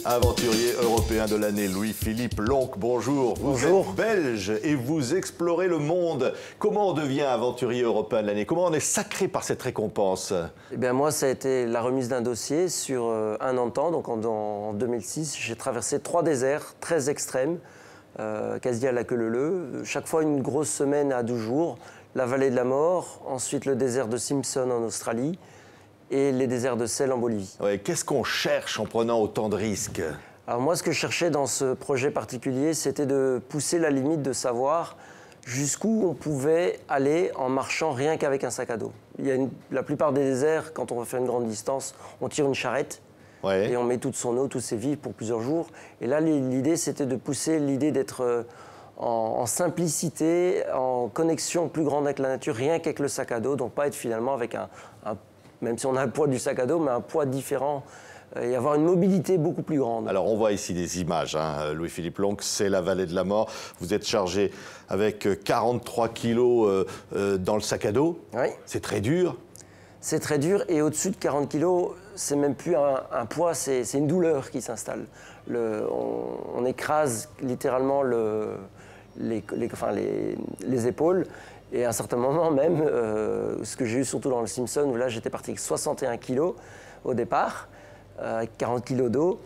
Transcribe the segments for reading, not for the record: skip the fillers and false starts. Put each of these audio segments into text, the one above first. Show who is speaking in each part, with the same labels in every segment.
Speaker 1: Aventurier européen de l'année, Louis-Philippe Lonck, bonjour.
Speaker 2: Bonjour.
Speaker 1: Vous êtes belge et vous explorez le monde. Comment on devient aventurier européen de l'année? Comment on est sacré par cette récompense?
Speaker 2: Eh bien, moi, ça a été la remise d'un dossier sur un an de temps. Donc en 2006, j'ai traversé 3 déserts très extrêmes, quasi à la queue leu-leu. Chaque fois une grosse semaine à 12 jours. La vallée de la mort, ensuite le désert de Simpson en Australie et les déserts de Sel en Bolivie.
Speaker 1: Ouais, qu'est-ce qu'on cherche en prenant autant de risques?
Speaker 2: Alors moi, ce que je cherchais dans ce projet particulier, c'était de pousser la limite de savoir jusqu'où on pouvait aller en marchant rien qu'avec un sac à dos. La plupart des déserts, quand on va faire une grande distance, on tire une charrette et on met toute son eau, tous ses vivres pour plusieurs jours. Et là, l'idée, c'était de pousser l'idée d'être en simplicité, en connexion plus grande avec la nature, rien qu'avec le sac à dos, donc pas être finalement avec même si on a le poids du sac à dos, mais un poids différent et avoir une mobilité beaucoup plus grande.
Speaker 1: Alors on voit ici des images, hein. Louis-Philippe Lonck, c'est la vallée de la mort. Vous êtes chargé avec 43 kilos dans le sac à dos.
Speaker 2: Oui.
Speaker 1: C'est très dur.
Speaker 2: C'est très dur et au-dessus de 40 kilos, c'est même plus un poids, c'est une douleur qui s'installe. On écrase littéralement les épaules. Et à un certain moment même, ce que j'ai eu surtout dans le Simpson, où là j'étais parti avec 61 kilos au départ, avec 40 kilos d'eau.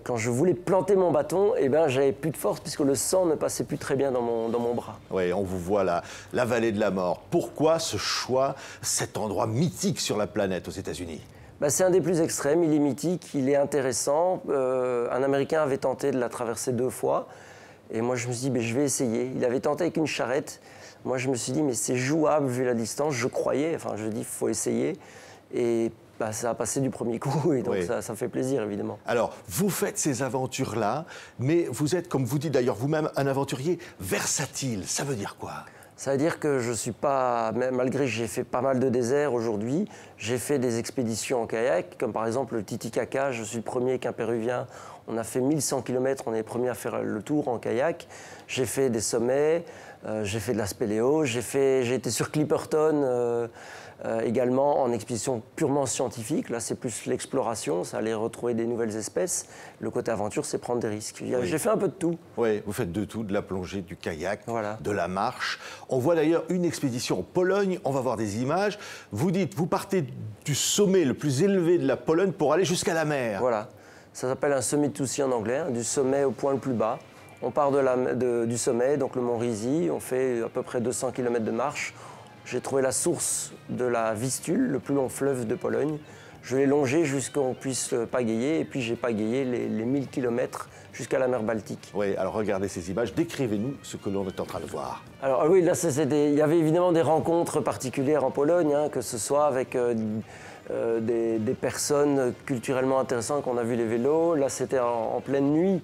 Speaker 2: Quand je voulais planter mon bâton, eh ben, j'avais plus de force puisque le sang ne passait plus très bien dans mon bras.
Speaker 1: Oui, on vous voit là, la vallée de la mort. Pourquoi ce choix, cet endroit mythique sur la planète aux États-Unis?
Speaker 2: C'est un des plus extrêmes, il est mythique, il est intéressant. Un Américain avait tenté de la traverser 2 fois. Et moi, je me suis dit, je vais essayer. Il avait tenté avec une charrette. Moi, je me suis dit, mais c'est jouable vu la distance. Je croyais, je dis, il faut essayer. Et ça a passé du premier coup, et donc ça fait plaisir, évidemment.
Speaker 1: Alors, vous faites ces aventures-là, mais vous êtes, comme vous dites d'ailleurs vous-même, un aventurier versatile. Ça veut dire quoi?
Speaker 2: Ça veut dire que je ne suis pas, malgré que j'ai fait pas mal de déserts aujourd'hui, j'ai fait des expéditions en kayak, comme par exemple le Titicaca. Je suis le premier qu'un Péruvien. On a fait 1100 km, on est les premiers à faire le tour en kayak. J'ai fait des sommets, j'ai fait de la spéléo, j'ai été sur Clipperton également en expédition purement scientifique. Là, c'est plus l'exploration, ça aller retrouver des nouvelles espèces. Le côté aventure, c'est prendre des risques. J'ai fait un peu de tout.
Speaker 1: Oui, vous faites de tout, de la plongée, du kayak,
Speaker 2: voilà,
Speaker 1: de la marche. On voit d'ailleurs une expédition en Pologne, on va voir des images. Vous dites, vous partez du sommet le plus élevé de la Pologne pour aller jusqu'à la mer.
Speaker 2: Voilà. Ça s'appelle un summit to sea en anglais, hein, du sommet au point le plus bas. On part du sommet, donc le mont Rizi, on fait à peu près 200 km de marche. J'ai trouvé la source de la Vistule, le plus long fleuve de Pologne. Je l'ai longé jusqu'à qu'on puisse pagayer, et puis j'ai pagayé les 1000 km jusqu'à la mer Baltique.
Speaker 1: Oui, alors regardez ces images, décrivez-nous ce que l'on est en train de voir.
Speaker 2: Alors oui, là, il y avait évidemment des rencontres particulières en Pologne, hein, que ce soit avec des personnes culturellement intéressantes qu'on a vu les vélos. Là, c'était en pleine nuit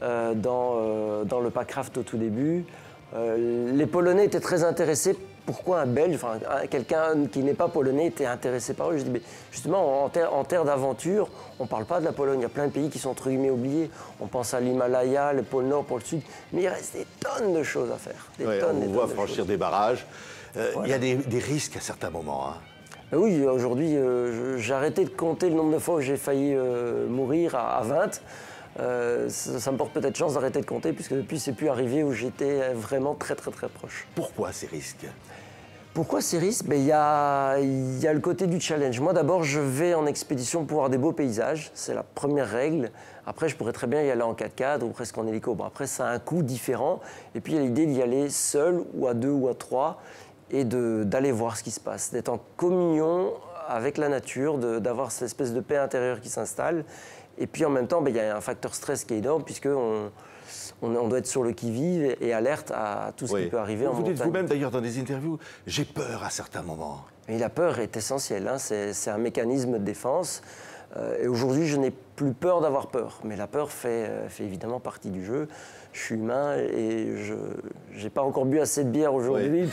Speaker 2: dans le Packraft au tout début. Les Polonais étaient très intéressés. Pourquoi un Belge, quelqu'un qui n'est pas polonais, était intéressé par eux? Je dis, mais justement, en terre d'aventure, on ne parle pas de la Pologne. Il y a plein de pays qui sont entre guillemets oubliés. On pense à l'Himalaya, le pôle Nord, pôle Sud. Mais il reste des tonnes de choses à faire.
Speaker 1: On voit franchir des barrages. Il y a des risques à certains moments. Hein.
Speaker 2: Oui, aujourd'hui, j'ai arrêté de compter le nombre de fois où j'ai failli mourir à 20. Ça me porte peut-être chance d'arrêter de compter, puisque depuis, c'est plus arrivé où j'étais vraiment très, très, très proche.
Speaker 1: Pourquoi ces risques?
Speaker 2: Pourquoi ces risques? Il y a le côté du challenge. Moi, d'abord, je vais en expédition pour voir des beaux paysages. C'est la première règle. Après, je pourrais très bien y aller en 4x4 ou presque en hélico. Bon, après, ça a un coût différent. Et puis, il y a l'idée d'y aller seul ou à 2 ou à 3 et d'aller voir ce qui se passe, d'être en communion avec la nature, d'avoir cette espèce de paix intérieure qui s'installe. Et puis, en même temps, il y a un facteur stress qui est énorme, puisqu'on doit être sur le qui-vive et alerte à tout ce qui peut arriver en montagne.
Speaker 1: Vous dites vous-même d'ailleurs dans des interviews, j'ai peur à certains moments.
Speaker 2: Et la peur est essentielle, hein. C'est un mécanisme de défense. Et aujourd'hui, je n'ai plus peur d'avoir peur. Mais la peur fait évidemment partie du jeu. Je suis humain et je n'ai pas encore bu assez de bière aujourd'hui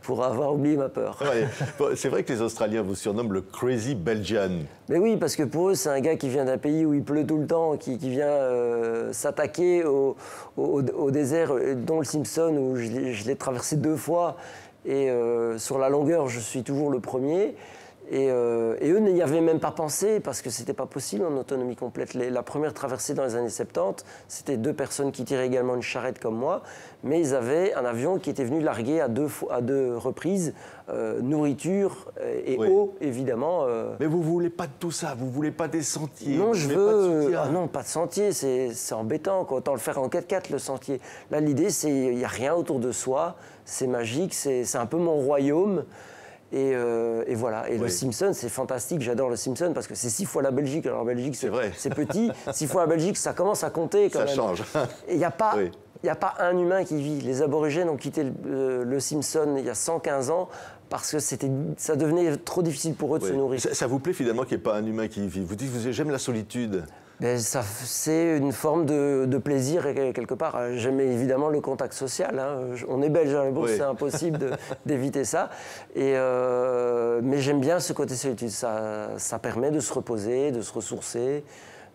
Speaker 2: pour avoir oublié ma peur.
Speaker 1: Ouais. C'est vrai que les Australiens vous surnomment le Crazy Belgian.
Speaker 2: Mais oui, parce que pour eux, c'est un gars qui vient d'un pays où il pleut tout le temps, qui vient s'attaquer au désert, dont le Simpson, où je l'ai traversé 2 fois. Et sur la longueur, je suis toujours le premier. Et eux n'y avaient même pas pensé parce que c'était pas possible en autonomie complète. La première traversée dans les années 70, c'était 2 personnes qui tiraient également une charrette comme moi, mais ils avaient un avion qui était venu larguer à deux reprises nourriture et eau, évidemment.
Speaker 1: Mais vous voulez pas de tout ça, vous voulez pas des sentiers.
Speaker 2: Non, je veux.
Speaker 1: Pas de
Speaker 2: Non, pas de sentier, c'est embêtant, quoi. Autant le faire en 4x4 le sentier. Là, l'idée, c'est il n'y a rien autour de soi, c'est magique, c'est un peu mon royaume. Et voilà. Et le Simpson, c'est fantastique. J'adore le Simpson parce que c'est 6 fois la Belgique. Alors, la Belgique, c'est petit. 6 fois la Belgique, ça commence à compter quand même.
Speaker 1: Ça change.
Speaker 2: Et il n'y a pas. Il n'y a pas un humain qui vit. Les aborigènes ont quitté le Simpson il y a 115 ans parce que ça devenait trop difficile pour eux de se nourrir.
Speaker 1: Ça vous plaît finalement qu'il n'y ait pas un humain qui y vit? Vous dites que j'aime la solitude.
Speaker 2: C'est une forme de plaisir quelque part. J'aime évidemment le contact social. Hein. On est belge à la bourse, c'est impossible d'éviter ça. Mais j'aime bien ce côté solitude. Ça permet de se reposer, de se ressourcer.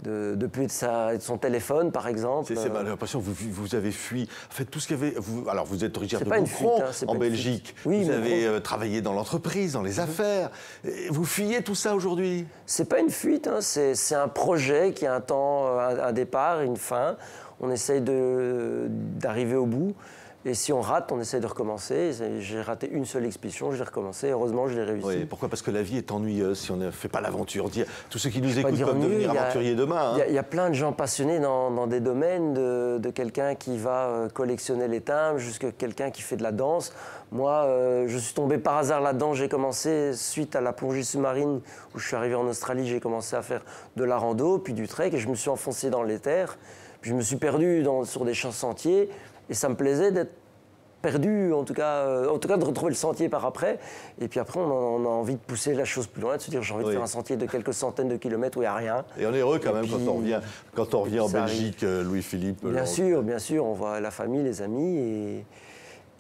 Speaker 2: De plus de son téléphone, par exemple.
Speaker 1: C'est l'impression que vous avez fui. En fait, tout ce qu'il y avait. Alors, vous êtes originaire de
Speaker 2: Boucron,
Speaker 1: en Belgique.
Speaker 2: Oui,
Speaker 1: vous avez travaillé dans l'entreprise, dans les affaires. Vous fuyez tout ça aujourd'hui?
Speaker 2: C'est pas une fuite, hein. C'est un projet qui a un temps, un départ, une fin. On essaye d'arriver au bout. Et si on rate, on essaie de recommencer. J'ai raté une seule expédition, je l'ai recommencé. Heureusement, je l'ai réussi.
Speaker 1: Oui, pourquoi? Parce que la vie est ennuyeuse si on ne fait pas l'aventure. Tous ceux qui nous écoutent peuvent devenir aventuriers demain.
Speaker 2: Il y a plein de gens passionnés dans des domaines, de quelqu'un qui va collectionner les timbres jusqu'à quelqu'un qui fait de la danse. Moi, je suis tombé par hasard là-dedans. J'ai commencé, suite à la plongée sous-marine, où je suis arrivé en Australie, j'ai commencé à faire de la rando, puis du trek, et je me suis enfoncé dans les terres. Puis je me suis perdu sur des champs sentiers. Et ça me plaisait d'être perdu, en tout cas de retrouver le sentier par après. Et puis après, on a envie de pousser la chose plus loin, de se dire j'ai envie de faire un sentier de quelques centaines de kilomètres où il n'y a rien.
Speaker 1: Et on est heureux quand même quand on revient en Belgique, Louis-Philippe.
Speaker 2: Bien sûr, on voit la famille, les amis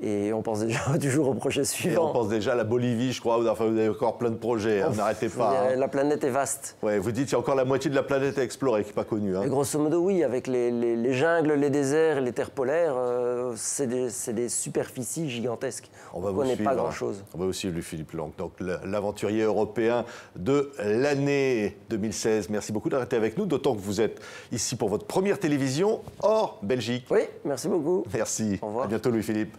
Speaker 2: et on pense déjà toujours au projet suivant.
Speaker 1: Et on pense déjà à la Bolivie, je crois. Enfin, vous avez encore plein de projets, n'arrêtez pas.
Speaker 2: La planète est vaste.
Speaker 1: Ouais, vous dites qu'il y a encore la moitié de la planète à explorer, qui n'est pas connue. Hein.
Speaker 2: Et grosso modo, oui, avec les jungles, les déserts, les terres polaires, c'est des superficies gigantesques. On ne connaît pas grand-chose.
Speaker 1: On va aussi Louis-Philippe Lang, donc l'aventurier européen de l'année 2016. Merci beaucoup d'arrêter avec nous, d'autant que vous êtes ici pour votre première télévision hors Belgique.
Speaker 2: Oui, merci beaucoup.
Speaker 1: Merci.
Speaker 2: Au revoir.
Speaker 1: À bientôt Louis-Philippe.